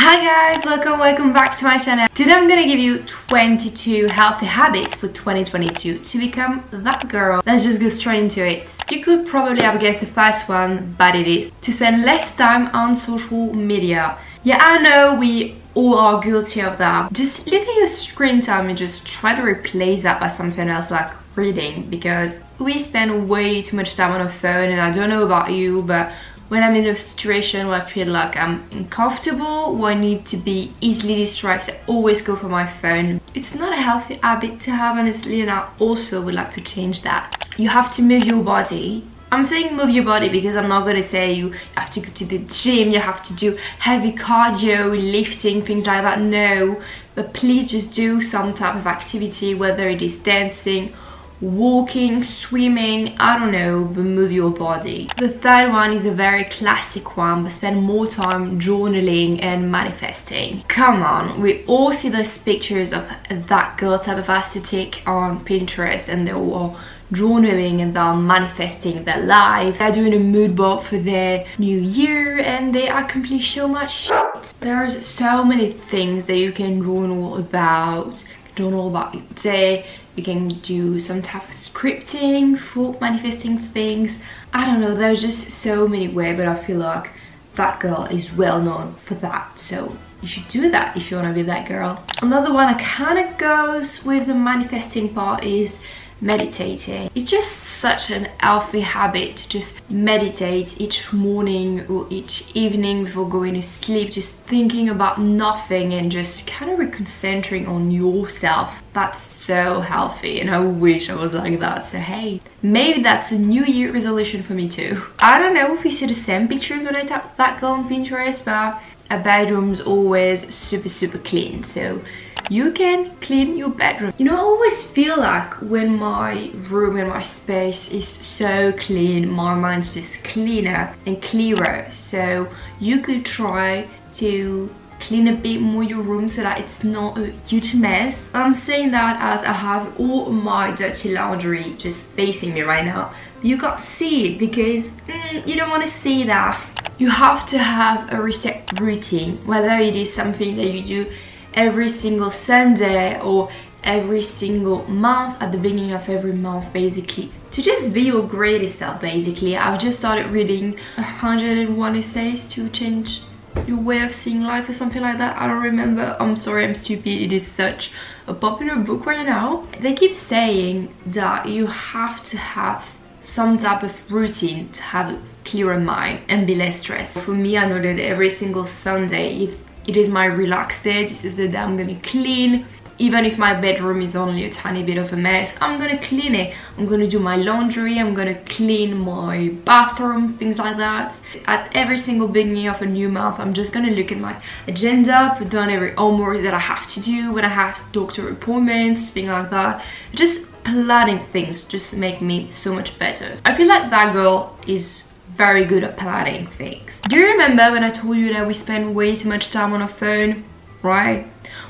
Hi guys, welcome back to my channel. Today I'm gonna give you 22 healthy habits for 2022 to become that girl. Let's just go straight into it. You could probably have guessed the first one, but it is to spend less time on social media. Yeah, I know we all are guilty of that. Just look at your screen time and just try to replace that by something else like reading, because we spend way too much time on our phone. And I don't know about you, but when I'm in a situation where I feel like I'm uncomfortable, where I need to be easily distracted, I always go for my phone. It's not a healthy habit to have, honestly, and I also would like to change that. You have to move your body. I'm saying move your body because I'm not gonna say you have to go to the gym, you have to do heavy cardio, lifting, things like that. No, but please just do some type of activity, whether it is dancing, walking, swimming, I don't know, but move your body. The third one is a very classic one, but spend more time journaling and manifesting. Come on, we all see those pictures of that girl type of aesthetic on Pinterest, and they're all journaling and they're manifesting their life. They're doing a mood board for their new year and they accomplish so much shit. There's so many things that you can journal about your day. You can do some type of scripting for manifesting things. I don't know, there's just so many ways, but I feel like that girl is well known for that. So you should do that if you want to be that girl. Another one that kind of goes with the manifesting part is meditating. It's just such an healthy habit to just meditate each morning or each evening before going to sleep, just thinking about nothing and just kind of reconcentrating on yourself. That's so healthy, and I wish I was like that. So hey, maybe that's a new year resolution for me too. I don't know if you see the same pictures when I tap that girl on Pinterest, but a bedroom's always super clean, so you can clean your bedroom. You know, I always feel like when my room and my space is so clean, my mind's just cleaner and clearer. So you could try to clean a bit more your room so that it's not a huge mess. I'm saying that as I have all my dirty laundry just facing me right now. You can't see it because you don't want to see that. You have to have a reset routine, whether it is something that you do every single Sunday or every single month, at the beginning of every month, basically, to just be your greatest self. Basically, I've just started reading 101 essays to change your way of seeing life or something like that. I don't remember, I'm sorry, I'm stupid. It is such a popular book right now. They keep saying that you have to have some type of routine to have a clearer mind and be less stressed. For me, I know that every single Sunday it is my relaxed day. This is the day I'm gonna clean. Even if my bedroom is only a tiny bit of a mess, I'm gonna clean it. I'm gonna do my laundry, I'm gonna clean my bathroom, things like that. At every single beginning of a new month, I'm just gonna look at my agenda, put down every homework that I have to do, when I have doctor appointments, things like that. Just planning things just make me so much better. I feel like that girl is very good at planning things. Do you remember when I told you that we spend way too much time on our phone, right?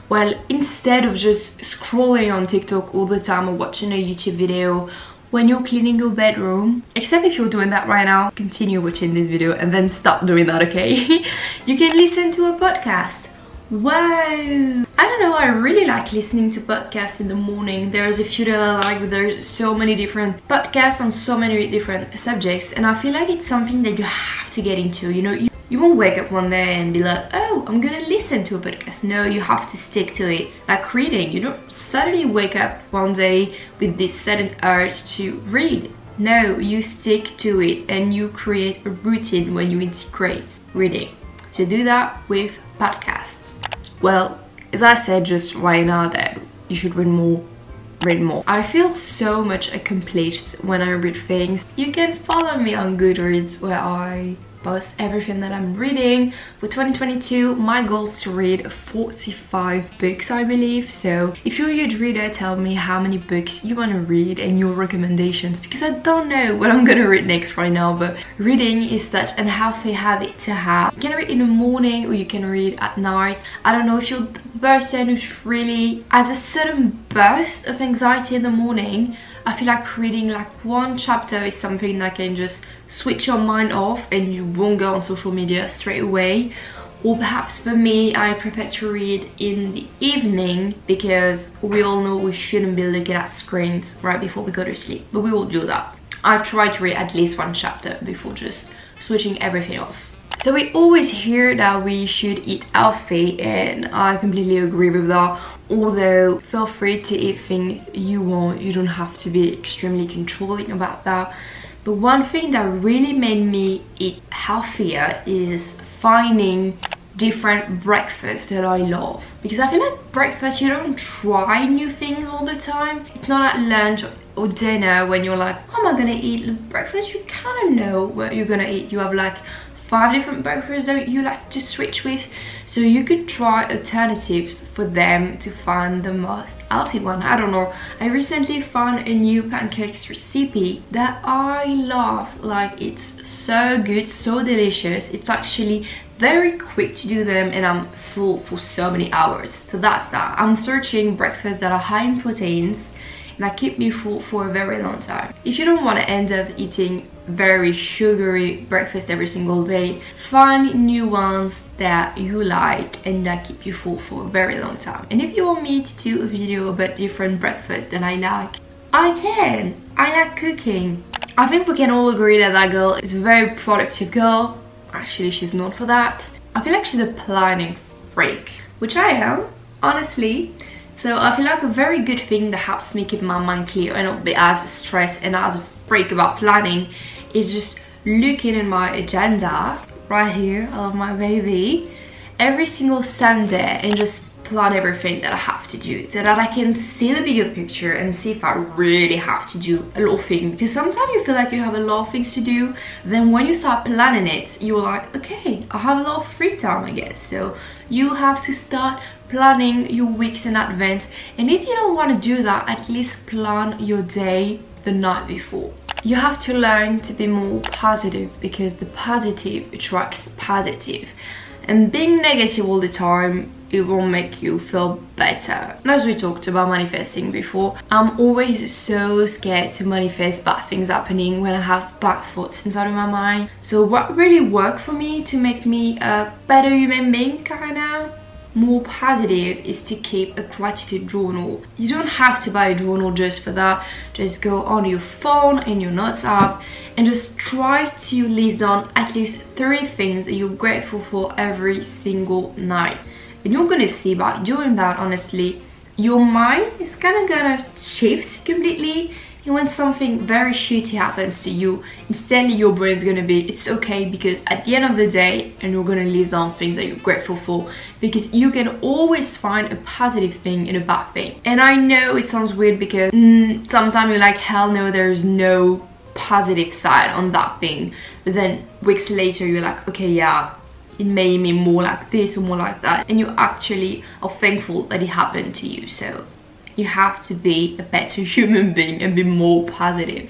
Well, instead of just scrolling on TikTok all the time or watching a YouTube video, when you're cleaning your bedroom, except if you're doing that right now, continue watching this video and then stop doing that, okay? You can listen to a podcast. Wow, I don't know, I really like listening to podcasts in the morning. There's a few that I like, but there's so many different podcasts on so many different subjects, and I feel like it's something that you have to get into. You know, you won't wake up one day and be like, oh, I'm gonna listen to a podcast. No, you have to stick to it. Like reading, you don't suddenly wake up one day with this sudden urge to read. No, you stick to it and you create a routine when you integrate reading. So do that with podcasts. Well, as I said just right now, that you should read more. I feel so much accomplished when I read things. You can follow me on Goodreads, where I post everything that I'm reading. For 2022, my goal is to read 45 books, I believe. So if you're a huge reader, tell me how many books you want to read and your recommendations, because I don't know what I'm gonna read next right now. But reading is such an healthy habit to have. You can read in the morning or you can read at night. I don't know if you're the person who really has a sudden burst of anxiety in the morning. I feel like reading like one chapter is something that can just switch your mind off and you won't go on social media straight away. Or perhaps for me, I prefer to read in the evening because we all know we shouldn't be looking at screens right before we go to sleep, but we will do that. I try to read at least one chapter before just switching everything off. So we always hear that we should eat healthy, and I completely agree with that. Although feel free to eat things you want, you don't have to be extremely controlling about that. But one thing that really made me eat healthier is finding different breakfasts that I love. Because I feel like breakfast, you don't try new things all the time. It's not at lunch or dinner when you're like, what am I gonna eat? Breakfast, you kind of know what you're gonna eat. You have like 5 different breakfasts that you like to switch with, so you could try alternatives for them to find the most healthy one. I don't know, I recently found a new pancakes recipe that I love. Like, it's so good, so delicious. It's actually very quick to do them, and I'm full for so many hours. So that's that. I'm searching breakfasts that are high in proteins and that keep me full for a very long time. If you don't want to end up eating very sugary breakfast every single day, find new ones that you like and that keep you full for a very long time. And if you want me to do a video about different breakfasts that I like, I can. I like cooking. I think we can all agree that that girl is a very productive girl. Actually, she's known for that. I feel like she's a planning freak, which I am, honestly. So I feel like a very good thing that helps me keep my mind clear and not be as stressed and as a freak about planning is just looking in my agenda right here. I love my baby. Every single Sunday, and just plan everything that I have to do so that I can see the bigger picture and see if I really have to do a lot of things. Because sometimes you feel like you have a lot of things to do, then when you start planning it, you're like, okay, I have a lot of free time, I guess. So you have to start planning your weeks in advance. And if you don't want to do that, at least plan your day the night before. You have to learn to be more positive, because the positive attracts positive. And being negative all the time, it won't make you feel better. And as we talked about manifesting before, I'm always so scared to manifest bad things happening when I have bad thoughts inside of my mind. So what really worked for me to make me a better human being, kinda more positive, is to keep a gratitude journal. You don't have to buy a journal just for that. Just go on your phone and your notes app and just try to list down at least 3 things that you're grateful for every single night. And you're gonna see by doing that, honestly, your mind is gonna shift completely. And when something very shitty happens to you, instantly your brain is gonna be, it's okay, because at the end of the day, and you're gonna list down things that you're grateful for, because you can always find a positive thing in a bad thing. And I know it sounds weird, because sometimes you're like, hell no, there's no positive side on that thing. But then weeks later, you're like, okay, yeah, it made me more like this or more like that, and you actually are thankful that it happened to you. So you have to be a better human being and be more positive.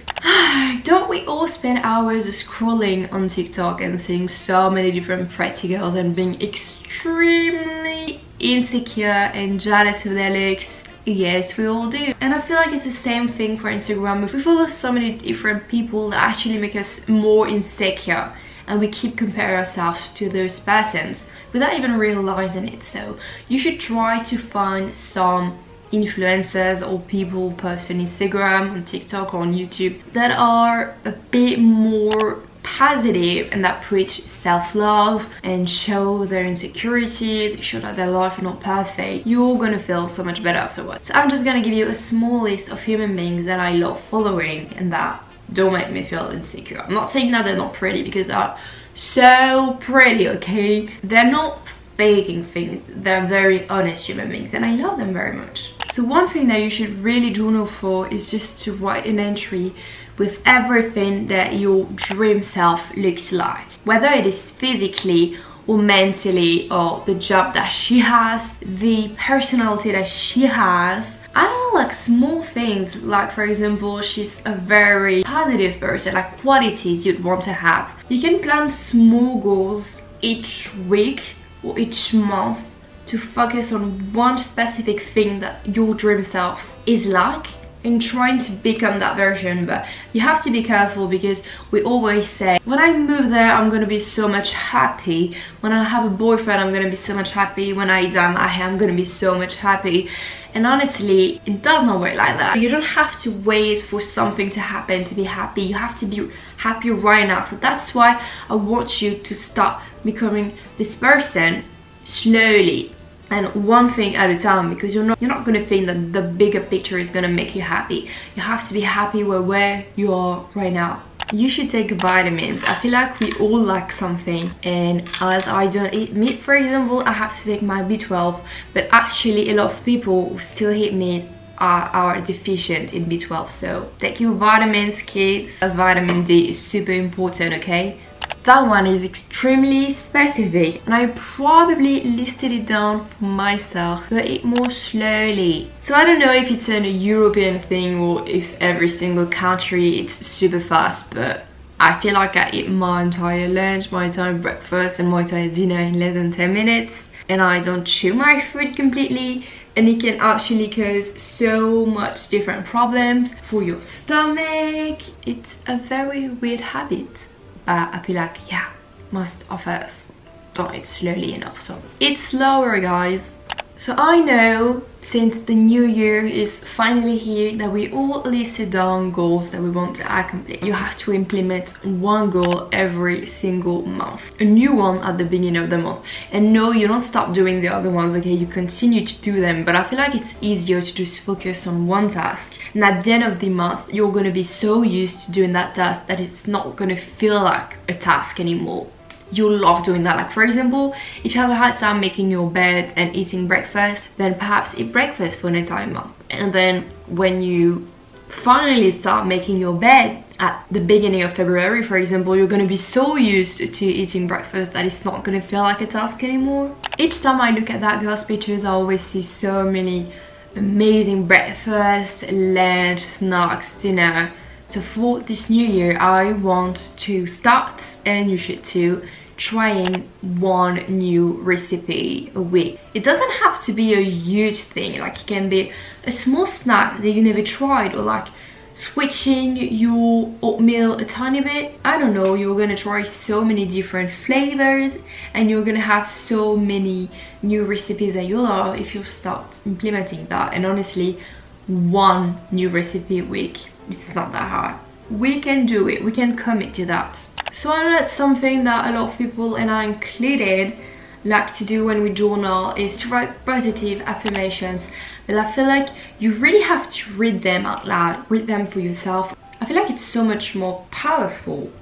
Don't we all spend hours scrolling on TikTok and seeing so many different pretty girls and being extremely insecure and jealous of their looks? Yes, we all do. And I feel like it's the same thing for Instagram. We follow so many different people that actually make us more insecure, and we keep comparing ourselves to those persons without even realizing it. So you should try to find some influencers or people post on Instagram, on TikTok, or on YouTube that are a bit more positive and that preach self-love and show their insecurity, they show that their life is not perfect. You're gonna feel so much better afterwards. So I'm just gonna give you a small list of human beings that I love following and that don't make me feel insecure. I'm not saying that they're not pretty, because they're so pretty, okay? They're not faking things, they're very honest human beings, and I love them very much. So one thing that you should really journal for is just to write an entry with everything that your dream self looks like, whether it is physically or mentally, or the job that she has, the personality that she has. I don't know, like small things, like for example, she's a very positive person, like qualities you'd want to have. You can plan small goals each week or each month to focus on one specific thing that your dream self is like, in trying to become that version, but you have to be careful because we always say, when I move there I'm gonna be so much happy, when I have a boyfriend I'm gonna be so much happy, when I dye my hair I'm gonna be so much happy. And honestly, it does not work like that. You don't have to wait for something to happen to be happy. You have to be happy right now. So that's why I want you to start becoming this person slowly and one thing at a time, because you're not gonna think that the bigger picture is gonna make you happy. You have to be happy where you are right now. You should take vitamins. I feel like we all lack something, and as I don't eat meat, for example, I have to take my B12, but actually a lot of people who still eat meat are deficient in B12, so take your vitamins, kids, as vitamin D is super important, okay? That one is extremely specific, and I probably listed it down for myself, but eat more slowly. So I don't know if it's a European thing or if every single country it's super fast, but I feel like I eat my entire lunch, my entire breakfast and my entire dinner in less than 10 minutes, and I don't chew my food completely, and it can actually cause so much different problems for your stomach. It's a very weird habit. I feel like, yeah, most of us don't eat slowly enough, so eat slower, guys. So I know since the new year is finally here that we all listed down goals that we want to accomplish. You have to implement one goal every single month, a new one at the beginning of the month. And no, you don't stop doing the other ones, okay? You continue to do them, but I feel like it's easier to just focus on one task. And at the end of the month, you're gonna be so used to doing that task that it's not gonna feel like a task anymore. You'll love doing that. Like, for example, if you have a hard time making your bed and eating breakfast, then perhaps eat breakfast for an entire month. And then when you finally start making your bed at the beginning of February, for example, you're going to be so used to eating breakfast that it's not going to feel like a task anymore. Each time I look at that girl's pictures, I always see so many amazing breakfast, lunch, snacks, dinner. So for this new year, I want to start, and you should too, trying one new recipe a week. It doesn't have to be a huge thing, like it can be a small snack that you never tried, or like switching your oatmeal a tiny bit. I don't know, you're gonna try so many different flavors and you're gonna have so many new recipes that you love if you start implementing that. And honestly, one new recipe a week, it's not that hard. We can do it, we can commit to that. So I know that's something that a lot of people, and I included, like to do when we journal, is to write positive affirmations. But I feel like you really have to read them out loud, read them for yourself. I feel like it's so much more powerful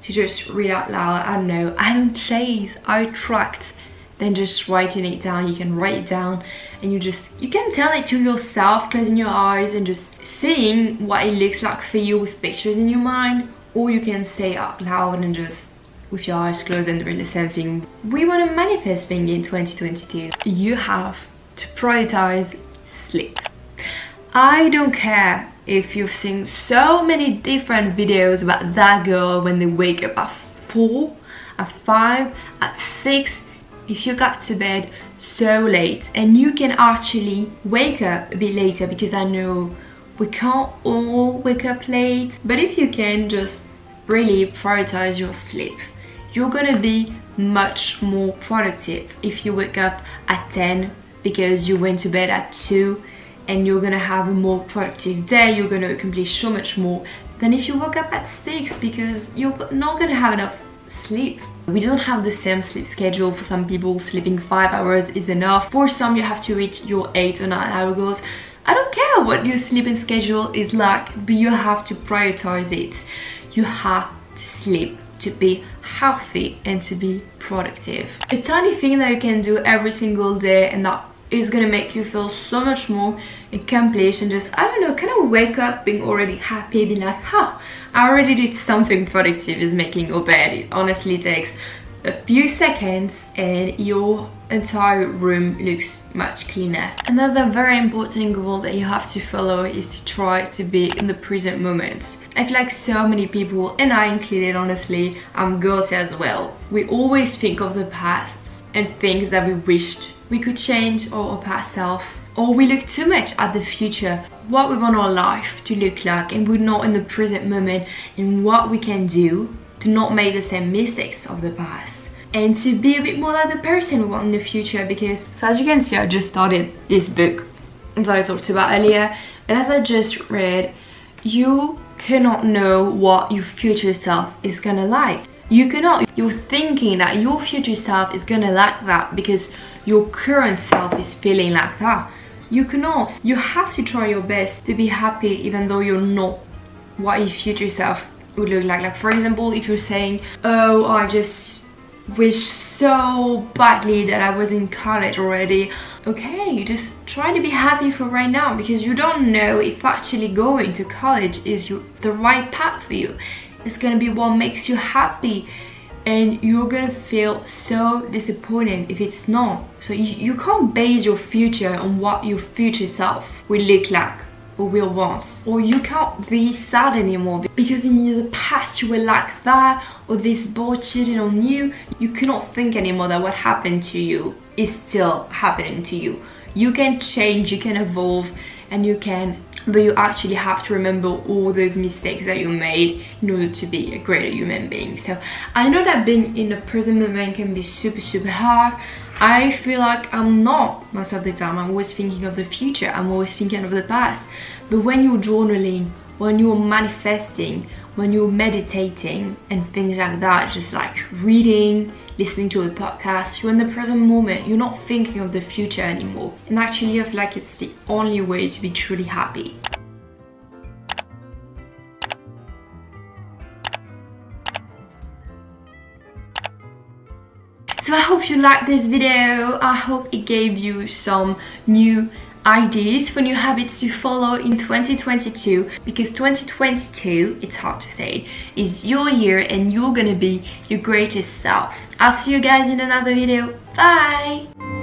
to just read out loud. I don't know, I don't chase, I attract, than just writing it down. You can write it down and you can tell it to yourself, closing your eyes and just seeing what it looks like for you with pictures in your mind. Or you can say it out loud and just with your eyes closed and doing the same thing. We want to manifest things in 2022. You have to prioritize sleep. I don't care if you've seen so many different videos about that girl when they wake up at 4, at 5, at 6. If you got to bed so late, and you can actually wake up a bit later, because I know we can't all wake up late, but if you can just really prioritize your sleep, you're gonna be much more productive if you wake up at 10 because you went to bed at 2, and you're gonna have a more productive day. You're gonna accomplish so much more than if you woke up at 6 because you're not gonna have enough sleep. We don't have the same sleep schedule. For some people, sleeping 5 hours is enough. For some, you have to reach your 8 or 9 hour goals. I don't care what your sleeping schedule is like, but you have to prioritize it. You have to sleep to be healthy and to be productive. A tiny thing that you can do every single day, and that is gonna make you feel so much more accomplished, and just, I don't know, kind of wake up being already happy, being like, huh, I already did something productive, is making your bed. It honestly takes a few seconds and your entire room looks much cleaner. Another very important goal that you have to follow is to try to be in the present moment. I feel like so many people, and I included, honestly, I'm guilty as well. We always think of the past and things that we wished we could change, or our past self, or we look too much at the future, what we want our life to look like, and we're not in the present moment and what we can do to not make the same mistakes of the past, and to be a bit more like the person we want in the future. Because, so as you can see, I just started this book that I talked about earlier, and as I just read, you cannot know what your future self is gonna like. You cannot. You're thinking that your future self is gonna like that because your current self is feeling like that. You cannot. You have to try your best to be happy even though you're not what your future self would look like. Like, for example, if you're saying, oh, I just wish so badly that I was in college already. Okay, you just try to be happy for right now, because you don't know if actually going to college is the right path for you. It's gonna be what makes you happy, and you're gonna feel so disappointed if it's not. So you can't base your future on what your future self will look like or will want. Or you can't be sad anymore because in the past you were like that, or this boy cheated on you. You cannot think anymore that what happened to you is still happening to you. You can change, you can evolve, and you can, but you actually have to remember all those mistakes that you made in order to be a greater human being. So I know that being in the present moment can be super hard. I feel like I'm not most of the time. I'm always thinking of the future, I'm always thinking of the past. But when you're journaling, when you're manifesting, when you're meditating and things like that, just like reading, listening to a podcast, you're in the present moment. You're not thinking of the future anymore. And actually I feel like it's the only way to be truly happy. So I hope you liked this video. I hope it gave you some new ideas for new habits to follow in 2022, because 2022, it's hard to say, is your year and you're gonna be your greatest self. I'll see you guys in another video. Bye!